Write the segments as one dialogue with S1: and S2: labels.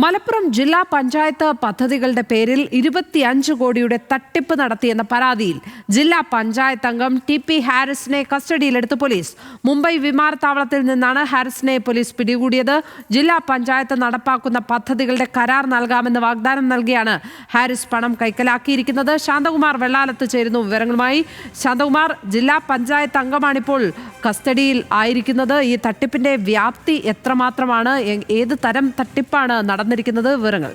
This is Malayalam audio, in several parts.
S1: മലപ്പുറം ജില്ലാ പഞ്ചായത്ത് പദ്ധതികളുടെ പേരിൽ 25 കോടിയുടെ തട്ടിപ്പ് നടത്തിയെന്ന പരാതിയിൽ ജില്ലാ പഞ്ചായത്ത് അംഗം ടി.പി. ഹാരിസിനെ കസ്റ്റഡിയിലെടുത്ത് പോലീസ്. മുംബൈ വിമാനത്താവളത്തിൽ നിന്നാണ് ഹാരിസിനെ പോലീസ് പിടികൂടിയത്. ജില്ലാ പഞ്ചായത്ത് നടപ്പാക്കുന്ന പദ്ധതികളുടെ കരാർ നൽകാമെന്ന് വാഗ്ദാനം നൽകിയാണ് ഹാരിസ് പണം കൈക്കലാക്കിയിരിക്കുന്നത്. ശാന്തകുമാർ വെള്ളാലത്ത് ചേരുന്നു വിവരങ്ങളുമായി. ശാന്തകുമാർ, ജില്ലാ പഞ്ചായത്ത് അംഗമാണിപ്പോൾ കസ്റ്റഡിയിൽ ആയിരിക്കുന്നത്. ഈ തട്ടിപ്പിന്റെ വ്യാപ്തി എത്രമാത്രമാണ്? ഏത് തരം തട്ടിപ്പാണ് നടന്നിരിക്കുന്നത്? വിവരങ്ങൾ.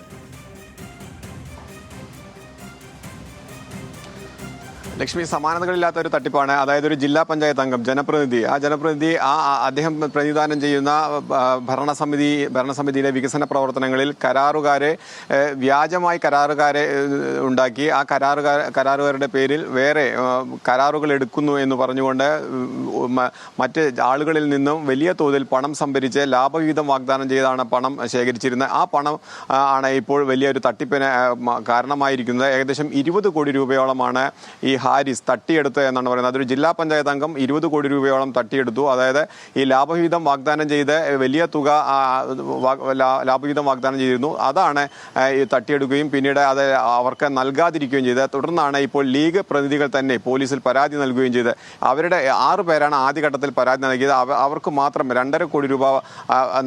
S2: ലക്ഷ്മി, സമാനതകളില്ലാത്ത ഒരു തട്ടിപ്പാണ്. അതായത് ഒരു ജില്ലാ പഞ്ചായത്ത് അംഗം ജനപ്രതിനിധി അദ്ദേഹം പ്രതിനിധാനം ചെയ്യുന്ന ഭരണസമിതിയിലെ വികസന പ്രവർത്തനങ്ങളിൽ വ്യാജമായി കരാറുകാരെ ഉണ്ടാക്കി ആ കരാറുകാരുടെ പേരിൽ വേറെ കരാറുകൾ എടുക്കുന്നു എന്ന് പറഞ്ഞുകൊണ്ട് മറ്റ് ആളുകളിൽ നിന്നും വലിയ തോതിൽ പണം സംഭരിച്ച് ലാഭവിഹിതം വാഗ്ദാനം ചെയ്താണ് പണം ശേഖരിച്ചിരുന്നത്. ആ പണം ആണ് ഇപ്പോൾ വലിയൊരു തട്ടിപ്പിന് കാരണമായിരിക്കുന്നത്. ഏകദേശം 20 കോടി രൂപയോളമാണ് ഈ ഹാരിസ് തട്ടിയെടുത്ത് എന്നാണ് പറയുന്നത്. അതൊരു ജില്ലാ പഞ്ചായത്ത് അംഗം 20 കോടി രൂപയോളം തട്ടിയെടുത്തു. അതായത് ഈ ലാഭവിഹിതം വാഗ്ദാനം ചെയ്ത് വലിയ തുക ലാഭവിഹിതം വാഗ്ദാനം ചെയ്തിരുന്നു. അതാണ് ഈ തട്ടിയെടുക്കുകയും പിന്നീട് അത് അവർക്ക് നൽകാതിരിക്കുകയും ചെയ്തത്. തുടർന്നാണ് ഇപ്പോൾ ലീഗ് പ്രതിനിധികൾ തന്നെ പോലീസിൽ പരാതി നൽകുകയും ചെയ്തത്. അവരുടെ 6 പേരാണ് ആദ്യഘട്ടത്തിൽ പരാതി നൽകിയത്. അവർക്ക് മാത്രം 2.5 കോടി രൂപ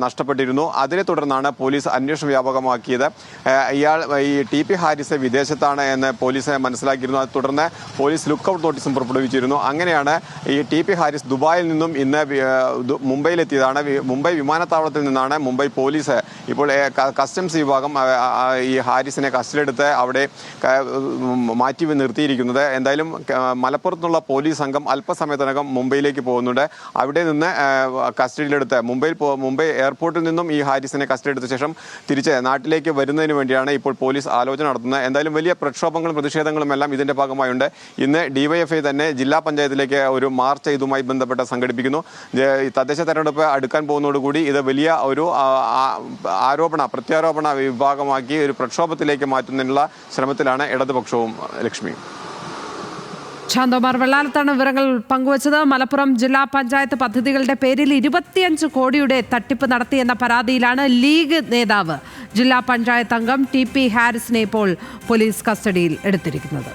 S2: നഷ്ടപ്പെട്ടിരുന്നു. അതിനെ തുടർന്നാണ് പോലീസ് അന്വേഷണം വ്യാപകമാക്കിയത്. ഈ ടി.പി. ഹാരിസ് വിദേശത്താണ് എന്ന് പോലീസ് മനസ്സിലാക്കിയിരുന്നു. അത് തുടർന്ന് പോലീസ് ലുക്കൌട്ട് നോട്ടീസും പുറപ്പെടുവിച്ചിരുന്നു. അങ്ങനെയാണ് ഈ ടി.പി. ഹാരിസ് ദുബായിൽ നിന്നും ഇന്ന് മുംബൈയിലെത്തിയതാണ്. മുംബൈ വിമാനത്താവളത്തിൽ നിന്നാണ് മുംബൈ പോലീസ് ഇപ്പോൾ കസ്റ്റംസ് വിഭാഗം ഈ ഹാരിസിനെ കസ്റ്റഡിയെടുത്ത് അവിടെ മാറ്റി നിർത്തിയിരിക്കുന്നത്. എന്തായാലും മലപ്പുറത്തുള്ള പോലീസ് സംഘം അല്പസമയത്തിനകം മുംബൈയിലേക്ക് പോകുന്നുണ്ട്. അവിടെ നിന്ന് കസ്റ്റഡിയിലെടുത്ത് മുംബൈ എയർപോർട്ടിൽ നിന്നും ഈ ഹാരിസിനെ കസ്റ്റഡിയെടുത്ത ശേഷം തിരിച്ച് നാട്ടിലേക്ക് വരുന്നതിന് വേണ്ടിയാണ് ഇപ്പോൾ പോലീസ് ആലോചന നടത്തുന്നത്. എന്തായാലും വലിയ പ്രക്ഷോഭങ്ങളും പ്രതിഷേധങ്ങളും എല്ലാം ഇതിൻ്റെ ഭാഗമായുണ്ട്. ഇന്ന് DYFI തന്നെ ജില്ലാ പഞ്ചായത്തിലേക്ക് ഒരു മാർച്ച് ഇതുമായി ബന്ധപ്പെട്ട് സംഘടിപ്പിക്കുന്നു. തദ്ദേശ തെരഞ്ഞെടുപ്പ് അടുക്കാൻ പോകുന്നതോടുകൂടി ഇത് വലിയ ഒരു പ്രത്യാരോപണ വിഭാഗമാക്കി ഒരു പ്രക്ഷോഭത്തിലേക്ക് മാറ്റുന്നതിനുള്ള ശ്രമത്തിലാണ് ഇടതുപക്ഷവും. ലക്ഷ്മി.
S1: ശാന്തകുമാർ വെള്ളാലത്താണ് വിവരങ്ങൾ പങ്കുവച്ചത്. മലപ്പുറം ജില്ലാ പഞ്ചായത്ത് പദ്ധതികളുടെ പേരിൽ 25 കോടിയുടെ തട്ടിപ്പ് നടത്തിയെന്ന പരാതിയിലാണ് ലീഗ് നേതാവ് ജില്ലാ പഞ്ചായത്ത് അംഗം ടി.പി. ഹാരിസിനെ ഇപ്പോൾ പോലീസ് കസ്റ്റഡിയിൽ എടുത്തിരിക്കുന്നത്.